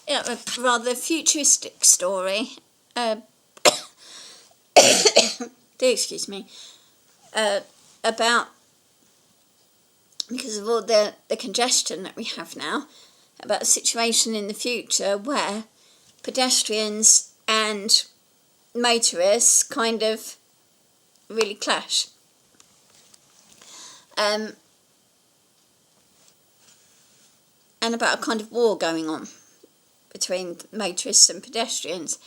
a rather futuristic story. Excuse me. About, because of all the congestion that we have now, about a situation in the future where pedestrians and motorists kind of really clash. And about a kind of war going on between motorists and pedestrians.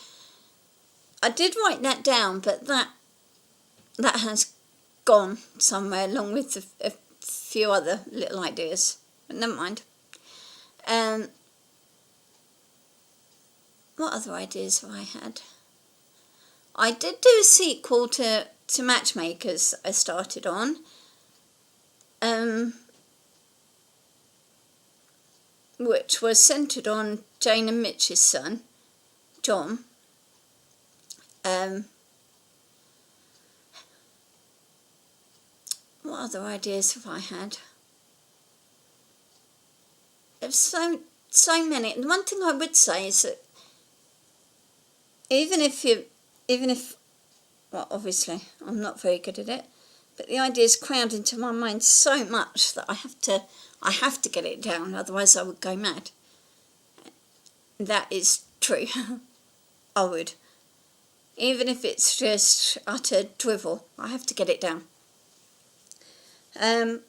I did write that down, but that has gone somewhere along with a few other little ideas, but never mind. What other ideas have I had? I did do a sequel to Matchmakers I started on. Which was centred on Jane and Mitch's son, John. What other ideas have I had? There's so many. And the one thing I would say is that even if, well, obviously I'm not very good at it, but the ideas crowd into my mind so much that I have to get it down, otherwise I would go mad. That is true. I would. Even if it's just utter drivel, I have to get it down. I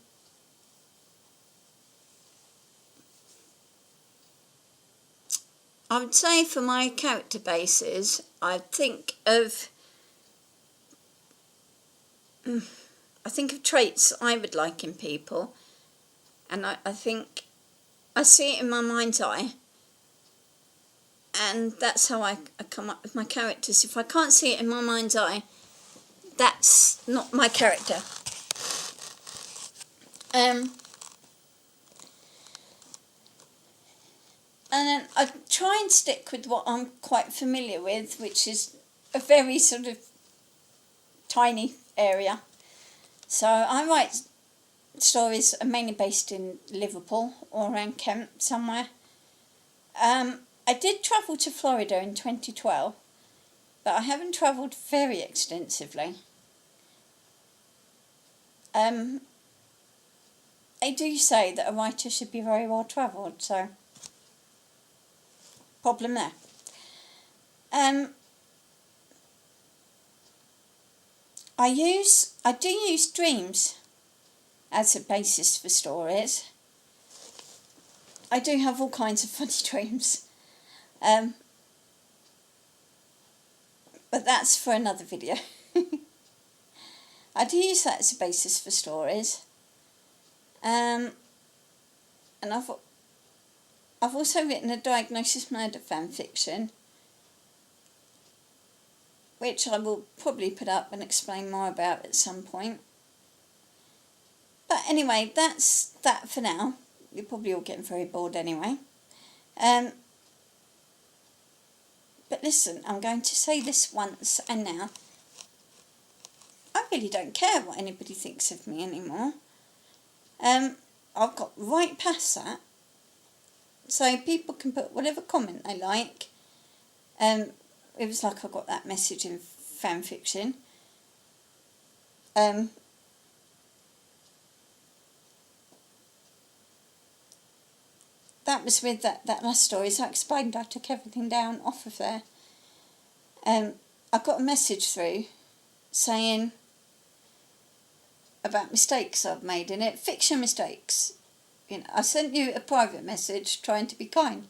would say for my character bases, I'd think of traits I would like in people, and I think I see it in my mind's eye, and that's how I come up with my characters. If I can't see it in my mind's eye, that's not my character. And then I try and stick with what I'm quite familiar with, which is a very sort of tiny area. So I write stories mainly based in Liverpool or around Kent somewhere. I did travel to Florida in 2012, but I haven't travelled very extensively. They do say that a writer should be very well travelled, so problem there. I do use dreams as a basis for stories. I do have all kinds of funny dreams, but that's for another video. I do use that as a basis for stories, and I've also written a diagnosis murder fanfiction, which I will probably put up and explain more about at some point. But anyway, that's that for now. You're probably all getting very bored anyway. But listen, I'm going to say this once and now. I really don't care what anybody thinks of me anymore. I've got right past that. So people can put whatever comment they like. It was like I got that message in fanfiction. That was with that last story, so I explained I took everything down off of there. I got a message through saying about mistakes I've made in it. Fix your mistakes. I sent you a private message trying to be kind.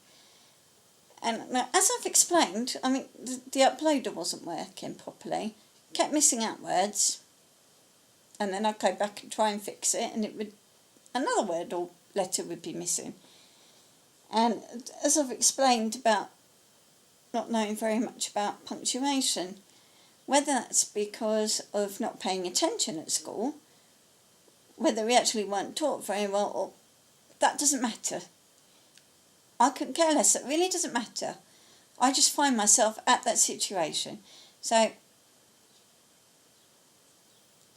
And now, as I've explained, I mean, the uploader wasn't working properly. Kept missing out words. And then I'd go back and try and fix it, and another word or letter would be missing. And as I've explained about not knowing very much about punctuation, whether that's because of not paying attention at school, whether we actually weren't taught very well, or that doesn't matter. I couldn't care less. It really doesn't matter. I just find myself at that situation. So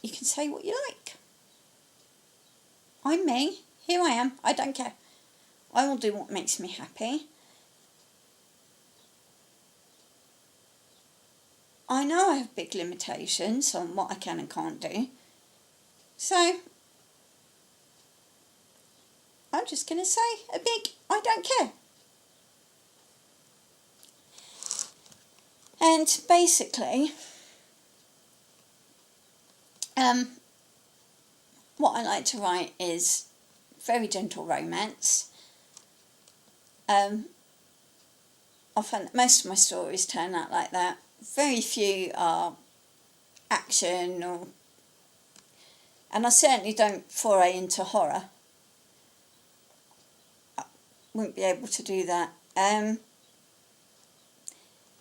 you can say what you like. I'm me. Here I am. I don't care. I will do what makes me happy. I know I have big limitations on what I can and can't do. So I'm just going to say a big I don't care. And basically, what I like to write is very gentle romance. I find that most of my stories turn out like that. Very few are action and I certainly don't foray into horror. I wouldn't be able to do that.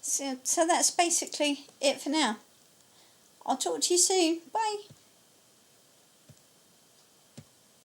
So that's basically it for now. I'll talk to you soon. Bye.